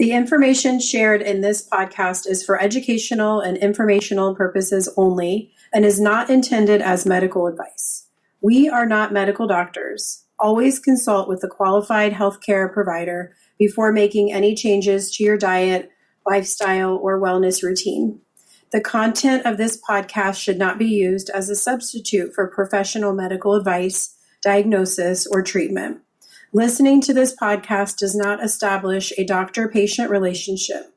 The information shared in this podcast is for educational and informational purposes only and is not intended as medical advice. We are not medical doctors. Always consult with a qualified healthcare provider before making any changes to your diet, lifestyle, or wellness routine. The content of this podcast should not be used as a substitute for professional medical advice, diagnosis, or treatment. Listening to this podcast does not establish a doctor-patient relationship.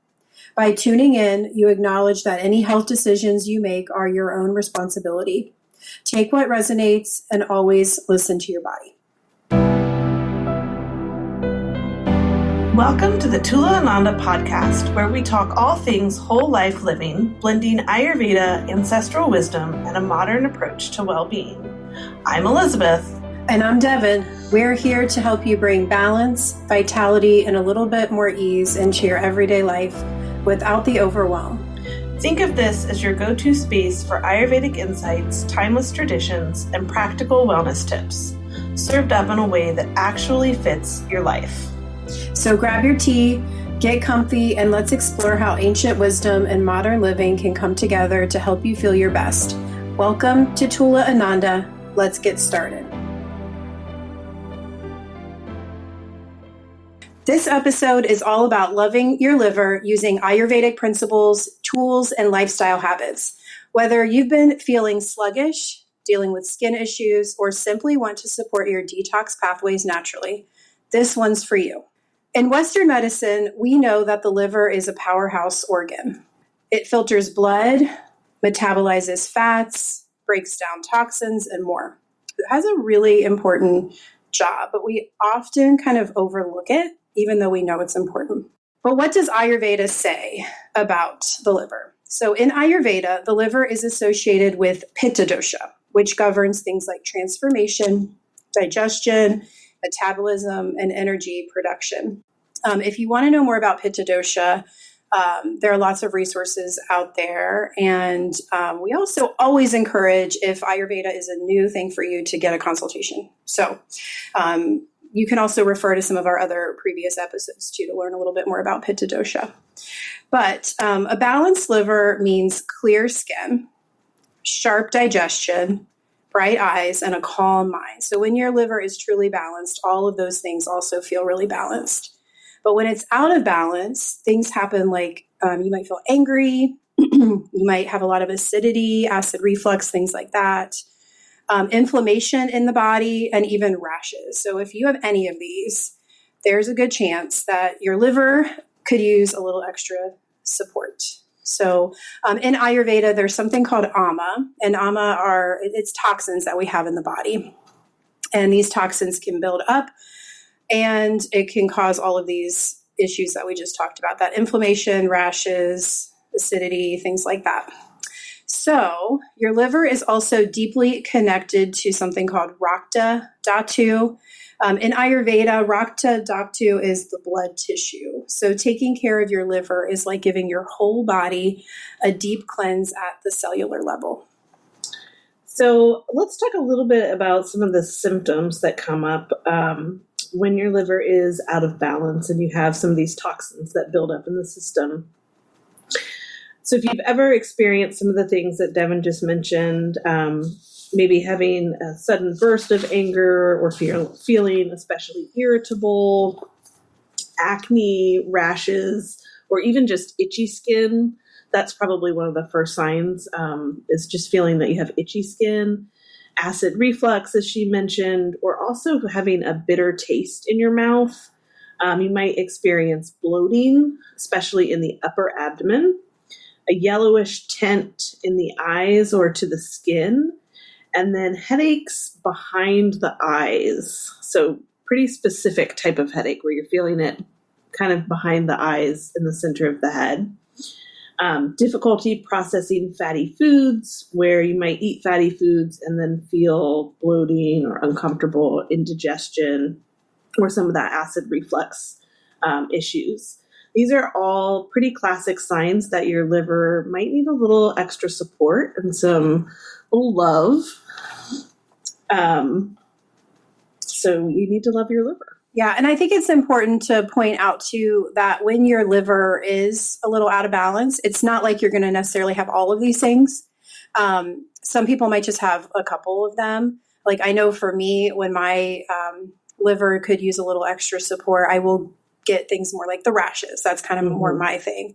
By tuning in, you acknowledge that any health decisions you make are your own responsibility. Take what resonates and always listen to your body. Welcome to the Tula Ananda podcast, where we talk all things whole life living, blending Ayurveda, ancestral wisdom, and a modern approach to well-being. I'm Elizabeth. And I'm Devon. We're here to help you bring balance, vitality, and a little bit more ease into your everyday life without the overwhelm. Think of this as your go-to space for Ayurvedic insights, timeless traditions, and practical wellness tips, served up in a way that actually fits your life. So grab your tea, get comfy, and let's explore how ancient wisdom and modern living can come together to help you feel your best. Welcome to Tula Ananda. Let's get started. This episode is all about loving your liver using Ayurvedic principles, tools, and lifestyle habits. Whether you've been feeling sluggish, dealing with skin issues, or simply want to support your detox pathways naturally, this one's for you. In Western medicine, we know that the liver is a powerhouse organ. It filters blood, metabolizes fats, breaks down toxins, and more. It has a really important job, but we often kind of overlook it, even though we know it's important. But what does Ayurveda say about the liver? So in Ayurveda, the liver is associated with Pitta dosha, which governs things like transformation, digestion, metabolism, and energy production. If you want to know more about Pitta dosha, there are lots of resources out there. And we also always encourage, if Ayurveda is a new thing for you, to get a consultation. So you can also refer to some of our other previous episodes too to learn a little bit more about Pitta dosha. But a balanced liver means clear skin, sharp digestion, bright eyes, and a calm mind. So when your liver is truly balanced, all of those things also feel really balanced. But when it's out of balance, things happen like you might feel angry, you might have a lot of acidity, acid reflux, things like that. Inflammation in the body, and even rashes. So if you have any of these, there's a good chance that your liver could use a little extra support. So in Ayurveda, there's something called ama, and ama it's toxins that we have in the body. And these toxins can build up, and it can cause all of these issues that we just talked about, that inflammation, rashes, acidity, things like that. So your liver is also deeply connected to something called Rakta Dhatu. In Ayurveda, Rakta Dhatu is the blood tissue. So taking care of your liver is like giving your whole body a deep cleanse at the cellular level. So let's talk a little bit about some of the symptoms that come up when your liver is out of balance and you have some of these toxins that build up in the system. So if you've ever experienced some of the things that Devon just mentioned, maybe having a sudden burst of anger or feeling especially irritable, acne, rashes, or even just itchy skin, that's probably one of the first signs, is just feeling that you have itchy skin, acid reflux, as she mentioned, or also having a bitter taste in your mouth. You might experience bloating, especially in the upper abdomen, a yellowish tint in the eyes or to the skin, and then headaches behind the eyes. So pretty specific type of headache where you're feeling it kind of behind the eyes in the center of the head. Difficulty processing fatty foods, where you might eat fatty foods and then feel bloating or uncomfortable indigestion or some of that acid reflux issues. These are all pretty classic signs that your liver might need a little extra support and some love. So you need to love your liver. Yeah, and I think it's important to point out too that when your liver is a little out of balance, it's not like you're going to necessarily have all of these things. Some people might just have a couple of them. Like I know for me, when my liver could use a little extra support, I will get things more like the rashes. That's kind of more my thing.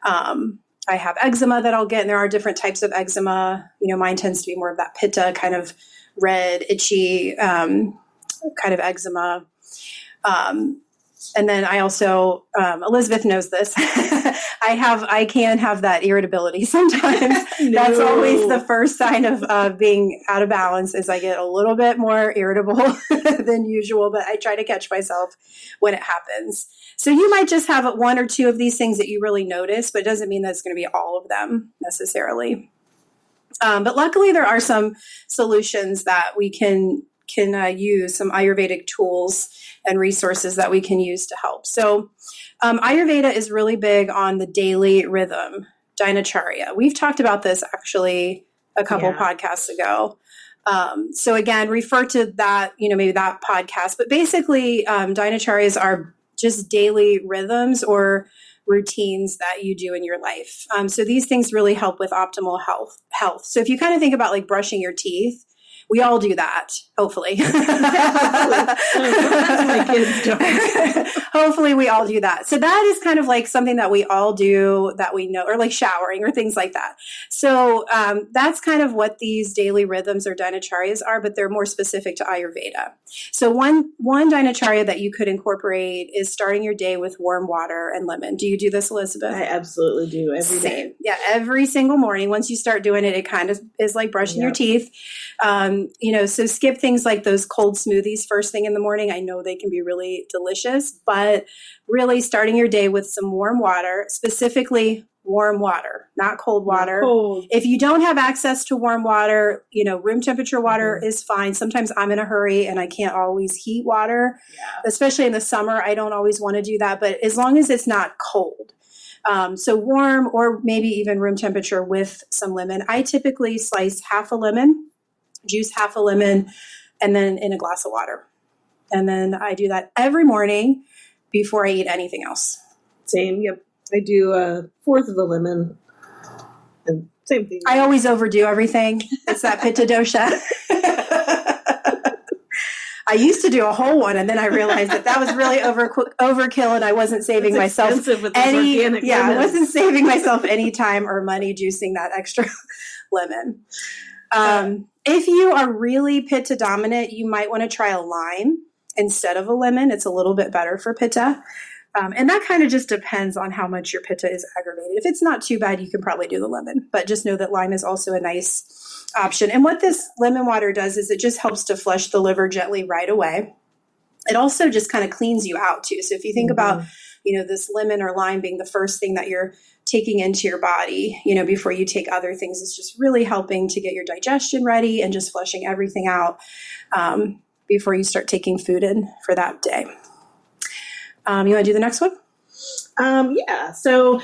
I have eczema that I'll get, and there are different types of eczema. Mine tends to be more of that pitta kind of red, itchy kind of eczema. And then I also, Elizabeth knows this. I can have that irritability sometimes. No. That's always the first sign of being out of balance is I get a little bit more irritable than usual, but I try to catch myself when it happens. So you might just have one or two of these things that you really notice, but it doesn't mean that it's going to be all of them necessarily. But luckily there are some solutions that we can use, some Ayurvedic tools and resources that we can use to help. So Ayurveda is really big on the daily rhythm, dinacharya. We've talked about this actually a couple podcasts ago. So again, refer to that, maybe that podcast. But basically, dinacharyas are just daily rhythms or routines that you do in your life. So these things really help with optimal health. So if you kind of think about like brushing your teeth, we all do that, hopefully. That's my kids don't. Hopefully we all do that. So that is kind of like something that we all do that we know, or like showering or things like that. So that's kind of what these daily rhythms or dinacharyas are, but they're more specific to Ayurveda. So one dinacharya that you could incorporate is starting your day with warm water and lemon. Do you do this, Elizabeth? I absolutely do every day. Yeah, every single morning. Once you start doing it, it kind of is like brushing your teeth. So skip things like those cold smoothies first thing in the morning. I know they can be really delicious, but really starting your day with some warm water, specifically warm water, not cold water. Cold. If you don't have access to warm water, room temperature water is fine. Sometimes I'm in a hurry and I can't always heat water, especially in the summer. I don't always want to do that, but as long as it's not cold. So warm or maybe even room temperature with some lemon. I typically slice half a lemon, juice half a lemon, and then in a glass of water. And then I do that every morning before I eat anything else. Same. Yep. I do a fourth of a lemon. And same thing. I always overdo everything. It's that pitta dosha. I used to do a whole one, and then I realized that was really overkill, and I wasn't saving myself I wasn't saving myself any time or money juicing that extra lemon. If you are really pitta dominant, you might want to try a lime instead of a lemon. It's a little bit better for pitta. And that kind of just depends on how much your pitta is aggravated. If it's not too bad, you can probably do the lemon, but just know that lime is also a nice option. And what this lemon water does is it just helps to flush the liver gently right away. It also just kind of cleans you out too. So if you think about, this lemon or lime being the first thing that you're taking into your body, before you take other things, it's just really helping to get your digestion ready and just flushing everything out before you start taking food in for that day. You want to do the next one? Yeah. So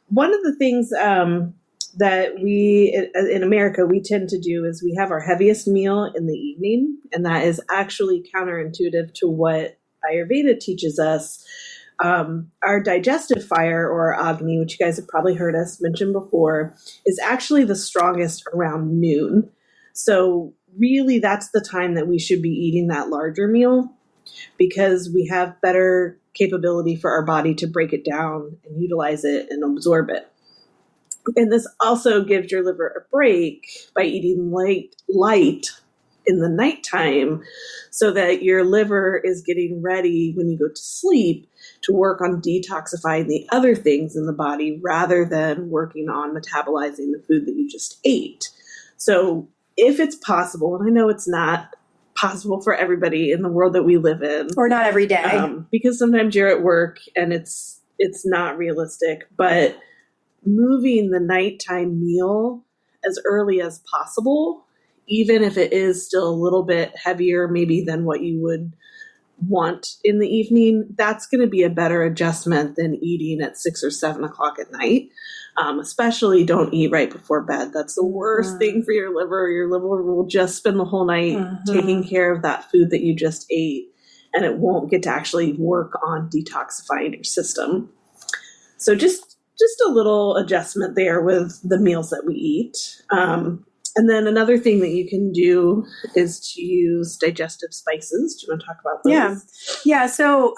one of the things that we in America we tend to do is we have our heaviest meal in the evening, and that is actually counterintuitive to what Ayurveda teaches us. Our digestive fire, or Agni, which you guys have probably heard us mention before, is actually the strongest around noon. So really that's the time that we should be eating that larger meal, because we have better capability for our body to break it down and utilize it and absorb it. And this also gives your liver a break by eating light in the nighttime, so that your liver is getting ready when you go to sleep to work on detoxifying the other things in the body rather than working on metabolizing the food that you just ate. So if it's possible, and I know it's not possible for everybody in the world that we live in, or not every day, because sometimes you're at work and it's not realistic, but moving the nighttime meal as early as possible, even if it is still a little bit heavier maybe than what you would want in the evening, that's going to be a better adjustment than eating at 6 or 7 o'clock at night. Especially don't eat right before bed. That's the worst thing for your liver. Your liver will just spend the whole night taking care of that food that you just ate. and it won't get to actually work on detoxifying your system. So just a little adjustment there with the meals that we eat. And then another thing that you can do is to use digestive spices. Do you want to talk about those? Yeah. So,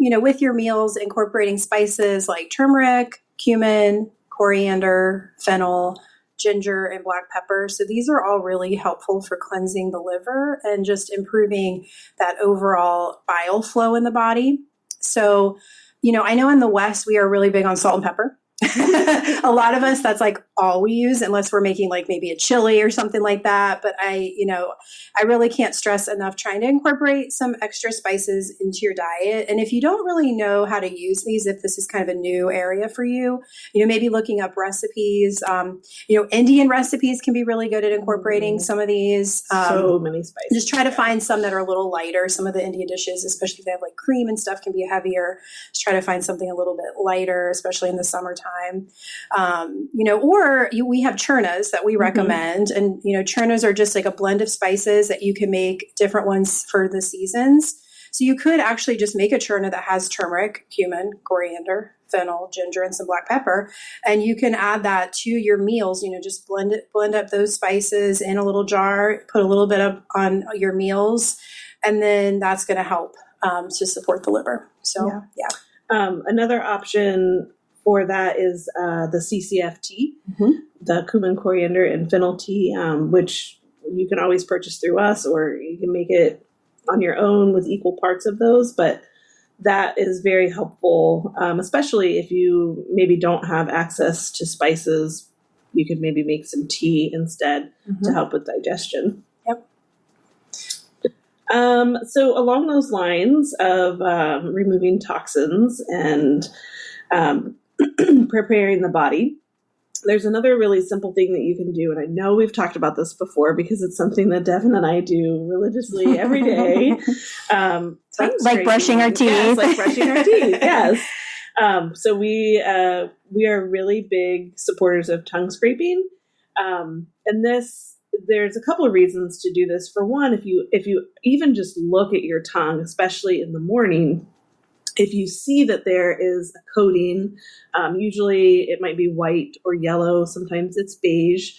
with your meals, incorporating spices like turmeric, cumin, coriander, fennel, ginger, and black pepper. So these are all really helpful for cleansing the liver and just improving that overall bile flow in the body. So, I know in the West, we are really big on salt and pepper. A lot of us, that's like all we use, unless we're making like maybe a chili or something like that. But I really can't stress enough trying to incorporate some extra spices into your diet. And if you don't really know how to use these, if this is kind of a new area for you, maybe looking up recipes, Indian recipes can be really good at incorporating some of these. So many spices. Just try to find some that are a little lighter. Some of the Indian dishes, especially if they have like cream and stuff, can be heavier. Just try to find something a little bit lighter, especially in the summertime. We have churnas that we recommend. And, churnas are just like a blend of spices that you can make different ones for the seasons. So you could actually just make a churna that has turmeric, cumin, coriander, fennel, ginger, and some black pepper. And you can add that to your meals, just blend up those spices in a little jar, put a little bit up on your meals. And then that's going to help to support the liver. So, yeah. Another option for that is the CCF tea, the cumin, coriander, and fennel tea, which you can always purchase through us, or you can make it on your own with equal parts of those. But that is very helpful, especially if you maybe don't have access to spices. You could maybe make some tea instead to help with digestion. Yep. So along those lines of removing toxins and preparing the body, there's another really simple thing that you can do. And I know we've talked about this before because it's something that Devon and I do religiously every day. Like brushing our teeth. Yes, like brushing our teeth. Yes. So we are really big supporters of tongue scraping. And there's a couple of reasons to do this. For one, if you even just look at your tongue, especially in the morning, if you see that there is a coating, usually it might be white or yellow, sometimes it's beige.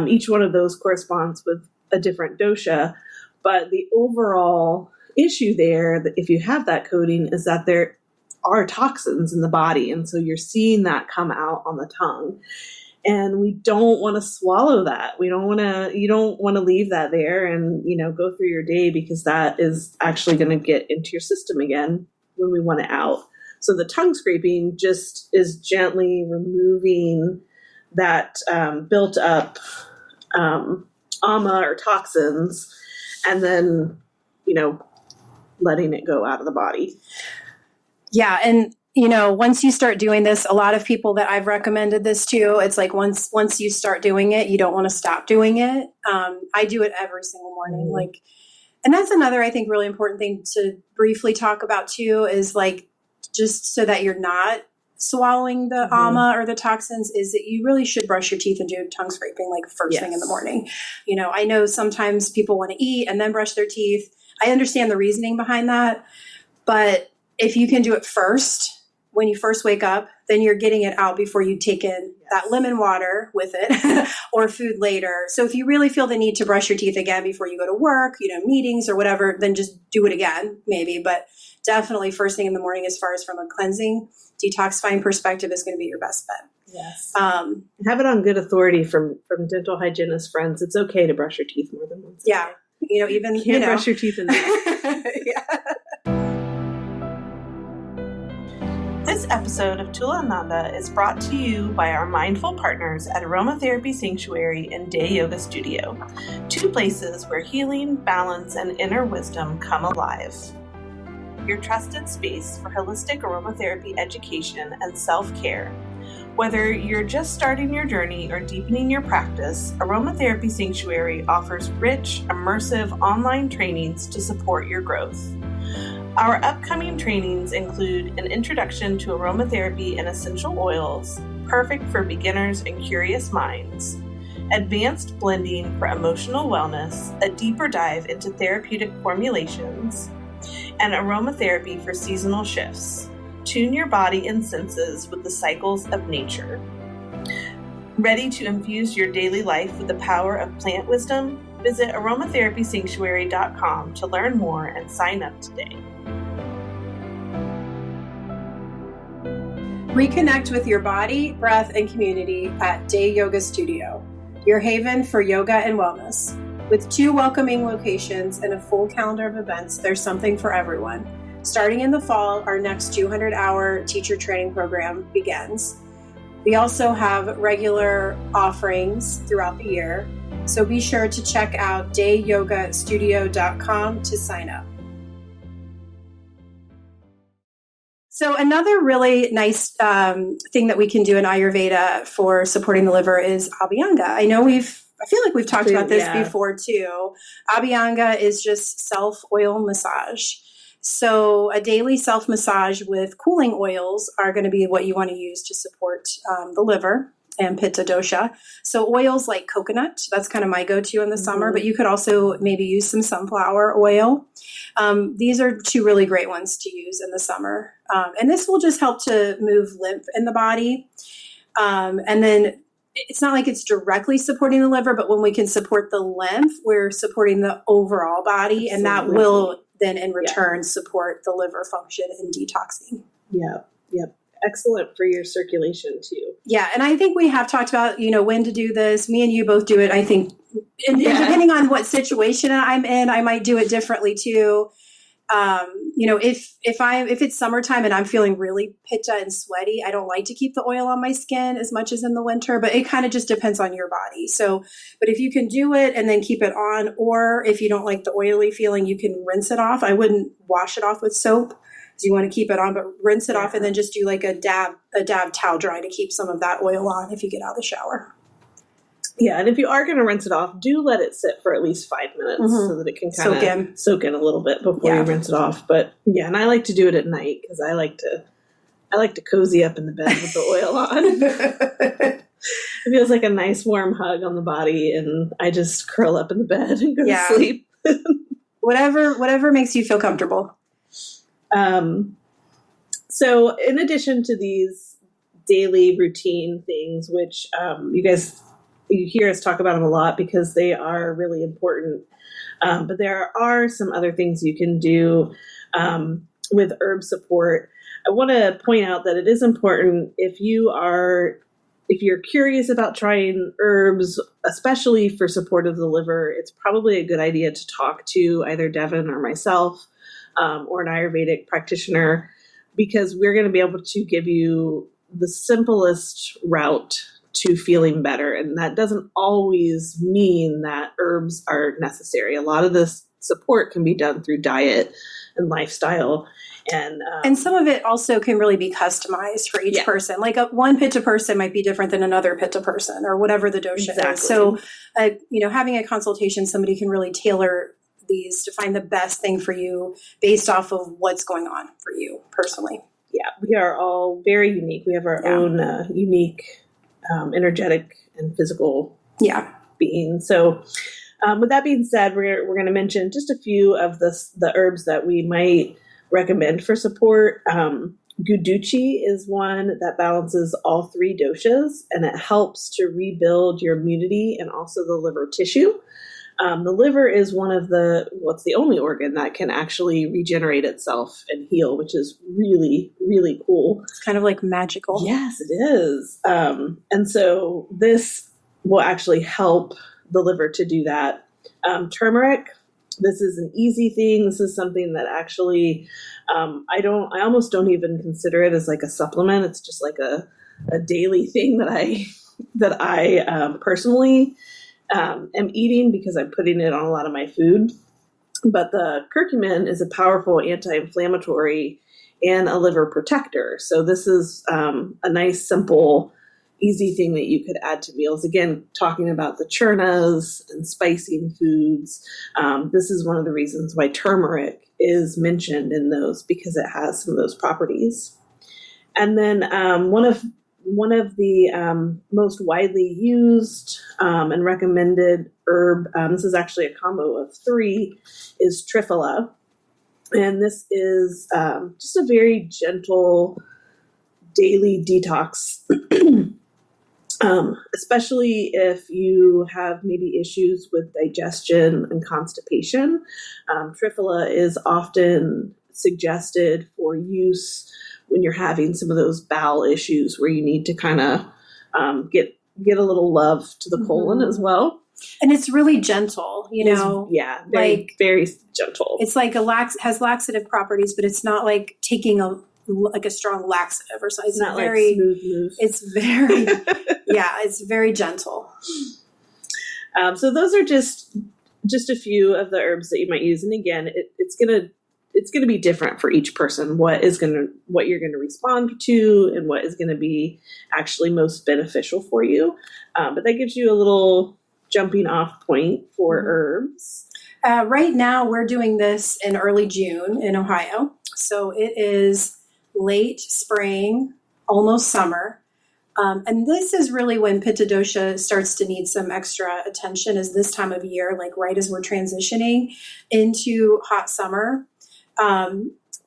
Each one of those corresponds with a different dosha. But the overall issue there, if you have that coating, is that there are toxins in the body. And so you're seeing that come out on the tongue. And we don't want to swallow that. You don't want to leave that there and, go through your day, because that is actually going to get into your system again when we want it out. So the tongue scraping just is gently removing that built up ama or toxins, and then, letting it go out of the body. Yeah. And, once you start doing this, a lot of people that I've recommended this to, it's like once you start doing it, you don't want to stop doing it. I do it every single morning. And that's another, I think, really important thing to briefly talk about too, is just so that you're not swallowing the ama or the toxins, is that you really should brush your teeth and do tongue scraping first thing in the morning. I know sometimes people want to eat and then brush their teeth. I understand the reasoning behind that, but if you can do it first, when you first wake up, then you're getting it out before you take in that lemon water with it or food later. So if you really feel the need to brush your teeth again before you go to work, meetings or whatever, then just do it again, maybe. But definitely first thing in the morning, as far as from a cleansing, detoxifying perspective, is going to be your best bet. Yes. Have it on good authority from dental hygienist friends. It's okay to brush your teeth more than once a day. Even you can't brush your teeth enough. This episode of Tula Ananda is brought to you by our mindful partners at Aromatherapy Sanctuary and Day Yoga Studio, two places where healing, balance, and inner wisdom come alive. Your trusted space for holistic aromatherapy education and self-care. Whether you're just starting your journey or deepening your practice, Aromatherapy Sanctuary offers rich, immersive online trainings to support your growth. Our upcoming trainings include an introduction to aromatherapy and essential oils, perfect for beginners and curious minds, advanced blending for emotional wellness, a deeper dive into therapeutic formulations, and aromatherapy for seasonal shifts. Tune your body and senses with the cycles of nature. Ready to infuse your daily life with the power of plant wisdom? Visit aromatherapysanctuary.com to learn more and sign up today. Reconnect with your body, breath, and community at Day Yoga Studio, your haven for yoga and wellness. With 2 welcoming locations and a full calendar of events, there's something for everyone. Starting in the fall, our next 200-hour teacher training program begins. We also have regular offerings throughout the year, so be sure to check out dayyogastudio.com to sign up. So another really nice thing that we can do in Ayurveda for supporting the liver is Abhyanga. I feel like we've talked about this before too. Abhyanga is just self-oil massage. So a daily self-massage with cooling oils are going to be what you want to use to support the liver and pitta dosha. So oils like coconut, that's kind of my go-to in the summer, but you could also maybe use some sunflower oil. These are 2 really great ones to use in the summer. And this will just help to move lymph in the body. And then it's not like it's directly supporting the liver, but when we can support the lymph, we're supporting the overall body. Absolutely. And that will then in return support the liver function and detoxing. Yep. Excellent for your circulation too. Yeah. And I think we have talked about, when to do this. Me and you both do it. I think and depending on what situation I'm in, I might do it differently too. If it's summertime and I'm feeling really pitta and sweaty, I don't like to keep the oil on my skin as much as in the winter, but it kind of just depends on your body. So, but if you can do it and then keep it on, or if you don't like the oily feeling, you can rinse it off. I wouldn't wash it off with soap because you want to keep it on, but rinse it off and then just do like a dab towel dry to keep some of that oil on if you get out of the shower. Yeah, and if you are going to rinse it off, do let it sit for at least 5 minutes so that it can kind of soak in a little bit before you rinse it off. But yeah, and I like to do it at night because I like to cozy up in the bed with the oil on. It feels like a nice warm hug on the body, and I just curl up in the bed and go to sleep. Whatever makes you feel comfortable. So in addition to these daily routine things, which you hear us talk about them a lot because they are really important. But there are some other things you can do with herb support. I want to point out that it is important if you're curious about trying herbs, especially for support of the liver, it's probably a good idea to talk to either Devon or myself or an Ayurvedic practitioner, because we're going to be able to give you the simplest route to feeling better. And that doesn't always mean that herbs are necessary. A lot of this support can be done through diet and lifestyle. And some of it also can really be customized for each person. Like one pitta person might be different than another pitta person or whatever the dosha is. So, having a consultation, somebody can really tailor these to find the best thing for you based off of what's going on for you personally. Yeah, we are all very unique. We have our own unique energetic and physical being. So with that being said, we're going to mention just a few of the herbs that we might recommend for support. Guduchi is one that balances all 3 doshas, and it helps to rebuild your immunity and also the liver tissue. The liver is it's the only organ that can actually regenerate itself and heal, which is really, really cool. It's kind of like magical. Yes, it is. And so this will actually help the liver to do that. Turmeric, this is an easy thing. This is something that actually, I almost don't even consider it as like a supplement. It's just like a daily thing that I personally am eating because I'm putting it on a lot of my food. But the curcumin is a powerful anti-inflammatory and a liver protector. So this is a nice, simple, easy thing that you could add to meals. Again, talking about the churnas and spicing foods. This is one of the reasons why turmeric is mentioned in those, because it has some of those properties. And then one of the most widely used and recommended herb, this is actually a combo of 3, is triphala. And this is just a very gentle daily detox, especially if you have maybe issues with digestion and constipation. Triphala is often suggested for use when you're having some of those bowel issues where you need to kind of get a little love to the colon as well. And it's really gentle, you know. Yeah, very gentle. It's like has laxative properties, but it's not like taking a strong laxative or something. It's not very like smooth move. It's very it's very gentle. So those are just a few of the herbs that you might use. And again, it's gonna be different for each person. What you're gonna respond to, and what is gonna be actually most beneficial for you. But that gives you a little jumping off point for herbs. Right now, we're doing this in early June in Ohio. So it is late spring, almost summer. And this is really when Pitta dosha starts to need some extra attention, is this time of year, like right as we're transitioning into hot summer.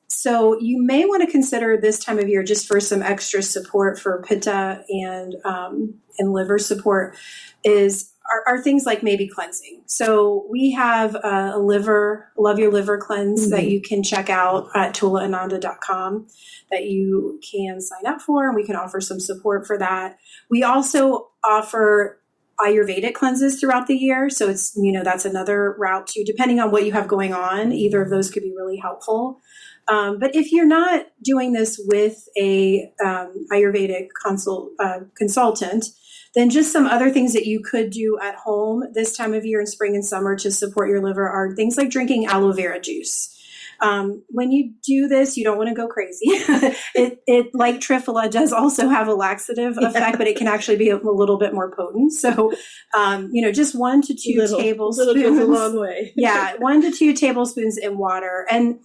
So you may want to consider this time of year just for some extra support for Pitta and liver support are things like maybe cleansing. So we have a Love Your Liver cleanse that you can check out at tulaananda.com that you can sign up for, and we can offer some support for that. We also offer Ayurvedic cleanses throughout the year. So it's, that's another route too, depending on what you have going on. Either of those could be really helpful. But if you're not doing this with a Ayurvedic consultant, then just some other things that you could do at home this time of year in spring and summer to support your liver are things like drinking aloe vera juice. When you do this, you don't want to go crazy. It like Triphala does also have a laxative effect, but it can actually be a little bit more potent. So, just 1 to 2 tablespoons. Little goes a long way. 1 to 2 tablespoons in water. And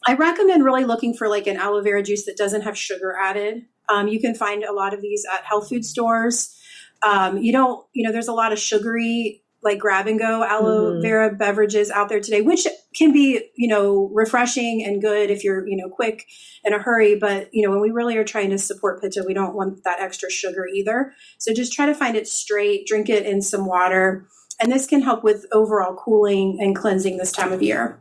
I recommend really looking for like an aloe vera juice that doesn't have sugar added. You can find a lot of these at health food stores. There's a lot of sugary, like grab and go aloe vera beverages out there today, which can be, refreshing and good if you're, quick in a hurry. But, when we really are trying to support Pitta, we don't want that extra sugar either. So just try to find it straight, drink it in some water. And this can help with overall cooling and cleansing this time of year.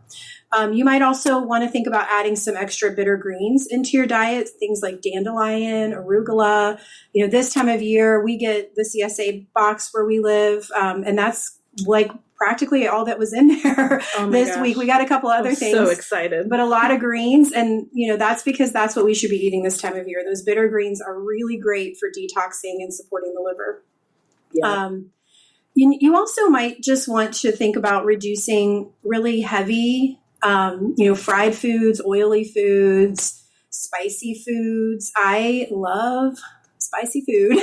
You might also want to think about adding some extra bitter greens into your diet, things like dandelion, arugula. This time of year, we get the CSA box where we live, and that's like practically all that was in there this week. We got a couple other things. So excited. But a lot of greens, and that's because that's what we should be eating this time of year. Those bitter greens are really great for detoxing and supporting the liver. Yeah. You also might just want to think about reducing really heavy fried foods, oily foods, spicy foods. I love spicy food,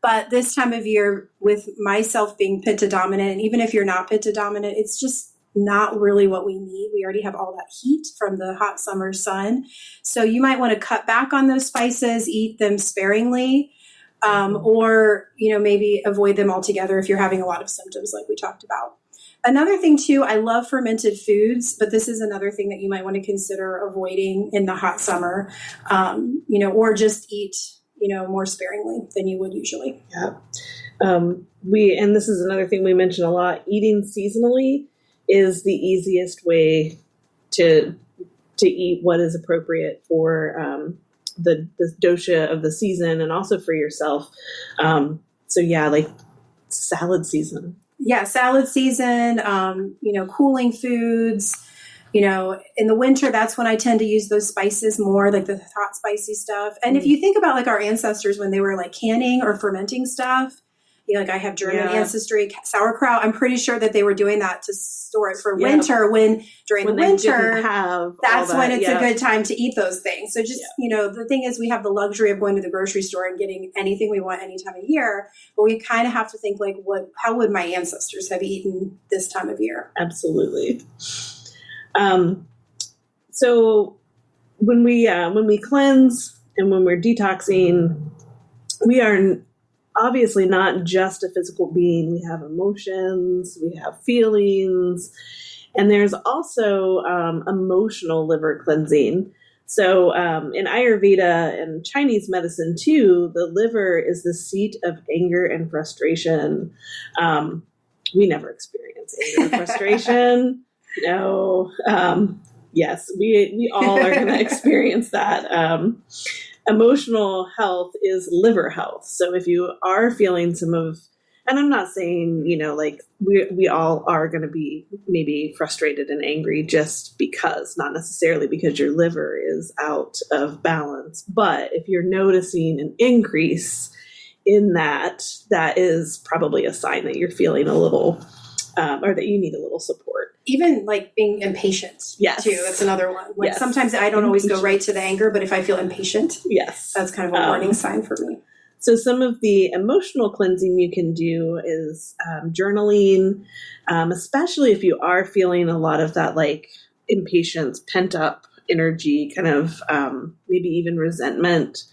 but this time of year, with myself being Pitta dominant, and even if you're not Pitta dominant, it's just not really what we need. We already have all that heat from the hot summer sun. So you might want to cut back on those spices, eat them sparingly, or maybe avoid them altogether if you're having a lot of symptoms like we talked about. Another thing too, I love fermented foods, but this is another thing that you might want to consider avoiding in the hot summer, or just eat, more sparingly than you would usually. Yeah. And this is another thing we mention a lot, eating seasonally is the easiest way to eat what is appropriate for the dosha of the season, and also for yourself. Like salad season. Yeah, salad season, cooling foods. In the winter, that's when I tend to use those spices more, like the hot spicy stuff. And if you think about like our ancestors when they were like canning or fermenting stuff, like I have German ancestry, sauerkraut. I'm pretty sure that they were doing that to store it for winter. When the winter, that's when it's a good time to eat those things. So just, the thing is, we have the luxury of going to the grocery store and getting anything we want any time of year. But we kind of have to think like, how would my ancestors have eaten this time of year? Absolutely. So when we cleanse and when we're detoxing, we are obviously not just a physical being. We have emotions, we have feelings, And there's also emotional liver cleansing. So in Ayurveda and Chinese medicine too, the liver is the seat of anger and frustration. We never experience anger and frustration. No. Yes, we all are going to experience that. Emotional health is liver health. So if you are feeling some of, and I'm not saying, like we all are going to be maybe frustrated and angry just because, not necessarily because your liver is out of balance. But if you're noticing an increase in that, that is probably a sign that you're feeling a little, or that you need a little support. Even like being impatient, yes, too. That's another one. Like yes. Sometimes I don't always go right to the anger, but if I feel impatient, yes, that's kind of a warning sign for me. So some of the emotional cleansing you can do is journaling, especially if you are feeling a lot of that like impatience, pent up energy, kind of maybe even resentment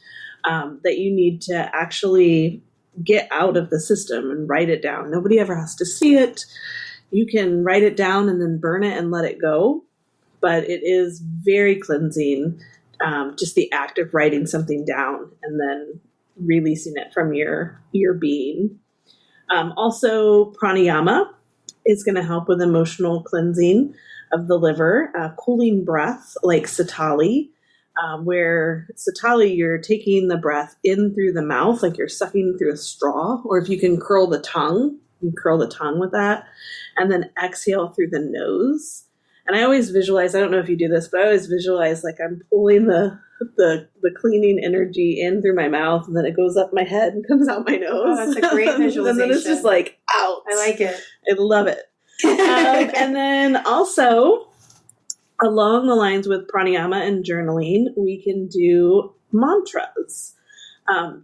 that you need to actually get out of the system and write it down. Nobody ever has to see it. You can write it down and then burn it and let it go. But it is very cleansing, just the act of writing something down and then releasing it from your being. Also, pranayama is going to help with emotional cleansing of the liver. Cooling breath like Satali, where Satali, you're taking the breath in through the mouth, like you're sucking through a straw, or if you can curl the tongue, you curl the tongue with that, and then exhale through the nose. And I always visualize, I don't know if you do this, but I always visualize like I'm pulling the cleaning energy in through my mouth, and then it goes up my head and comes out my nose. Oh, that's a great visualization. And then it's just like out. I like it. I love it. And then also, along the lines with pranayama and journaling, we can do mantras.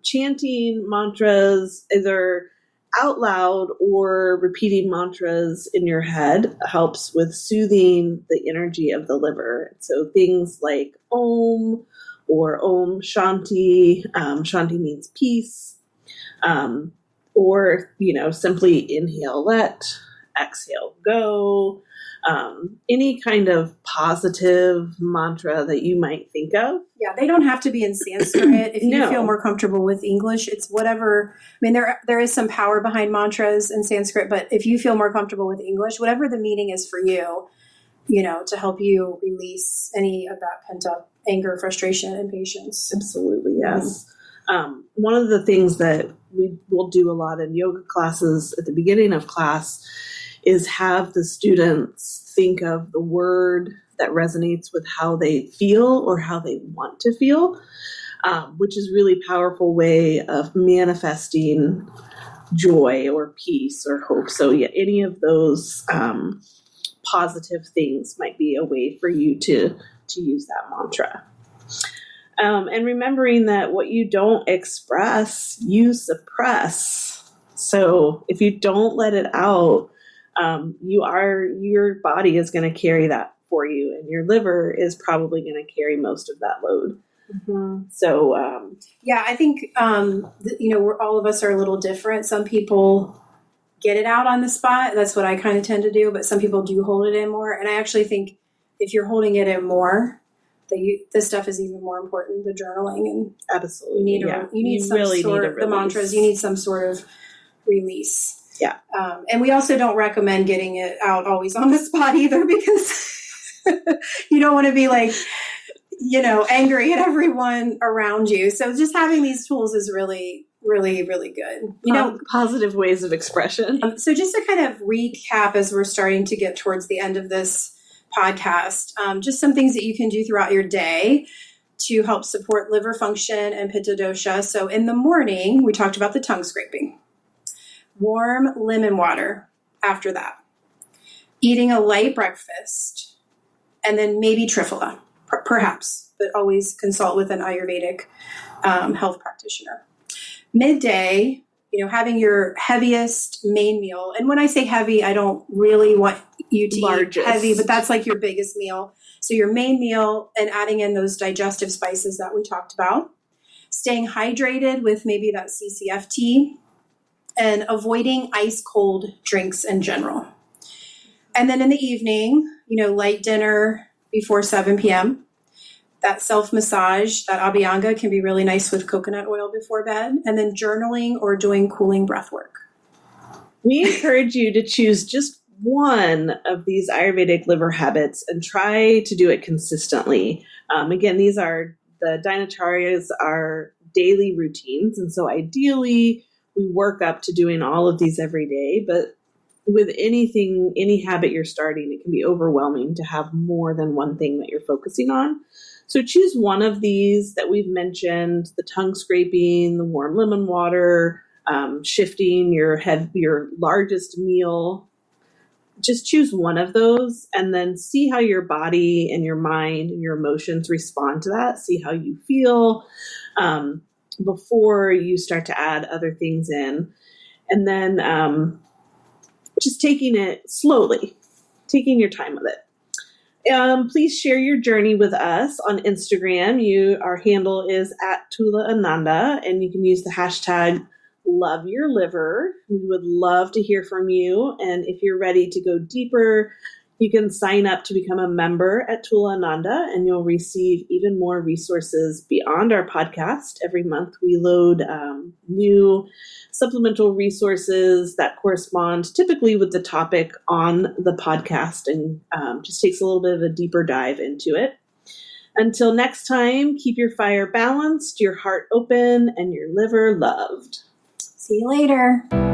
Chanting mantras, either out loud or repeating mantras in your head, helps with soothing the energy of the liver. So things like Om or Om Shanti. Shanti means peace. Or, simply inhale, let, exhale, go. Any kind of positive mantra that you might think of. Yeah, they don't have to be in Sanskrit. If you feel more comfortable with English, it's whatever. I mean, there is some power behind mantras in Sanskrit, but if you feel more comfortable with English, whatever the meaning is for you, to help you release any of that pent up anger, frustration, and impatience. Absolutely, yes. One of the things that we will do a lot in yoga classes at the beginning of class is have the students think of the word that resonates with how they feel or how they want to feel, which is really powerful way of manifesting joy or peace or hope. So yeah, any of those positive things might be a way for you to use that mantra. And remembering that what you don't express, you suppress. So if you don't let it out, your body is going to carry that for you, and your liver is probably going to carry most of that load. Mm-hmm. So, I think, all of us are a little different. Some people get it out on the spot. That's what I kind of tend to do, but some people do hold it in more. And I actually think if you're holding it in more, this stuff is even more important, the journaling. And absolutely. You need some sort of the mantras, you need some sort of release. Yeah. And we also don't recommend getting it out always on the spot either, because you don't want to be like, angry at everyone around you. So just having these tools is really, really, really good. Positive ways of expression. So just to kind of recap as we're starting to get towards the end of this podcast, just some things that you can do throughout your day to help support liver function and pitta dosha. So in the morning, we talked about the tongue scraping. Warm lemon water after that. Eating a light breakfast, and then maybe triphala, perhaps, but always consult with an Ayurvedic health practitioner. Midday, having your heaviest main meal. And when I say heavy, I don't really want you to eat heavy, but that's like your biggest meal. So your main meal, and adding in those digestive spices that we talked about. Staying hydrated with maybe that CCF tea, and avoiding ice cold drinks in general. And then in the evening, light dinner before 7 p.m. That self-massage, that abhyanga can be really nice with coconut oil before bed. And then journaling or doing cooling breath work. We encourage you to choose just one of these Ayurvedic liver habits and try to do it consistently. Again, the Dinacharya's are daily routines. And so ideally, we work up to doing all of these every day. But with any habit you're starting, it can be overwhelming to have more than one thing that you're focusing on. So choose one of these that we've mentioned: the tongue scraping, the warm lemon water, shifting your largest meal. Just choose one of those and then see how your body and your mind and your emotions respond to that. See how you feel before you start to add other things in. And then just taking it slowly, taking your time with it. Please share your journey with us on Instagram. Our handle is @TulaAnanda, and you can use the hashtag #LoveYourLiver. We would love to hear from you. And if you're ready to go deeper, you can sign up to become a member at Tula Ananda, and you'll receive even more resources beyond our podcast. Every month we load new supplemental resources that correspond typically with the topic on the podcast, and just takes a little bit of a deeper dive into it. Until next time, keep your fire balanced, your heart open, and your liver loved. See you later.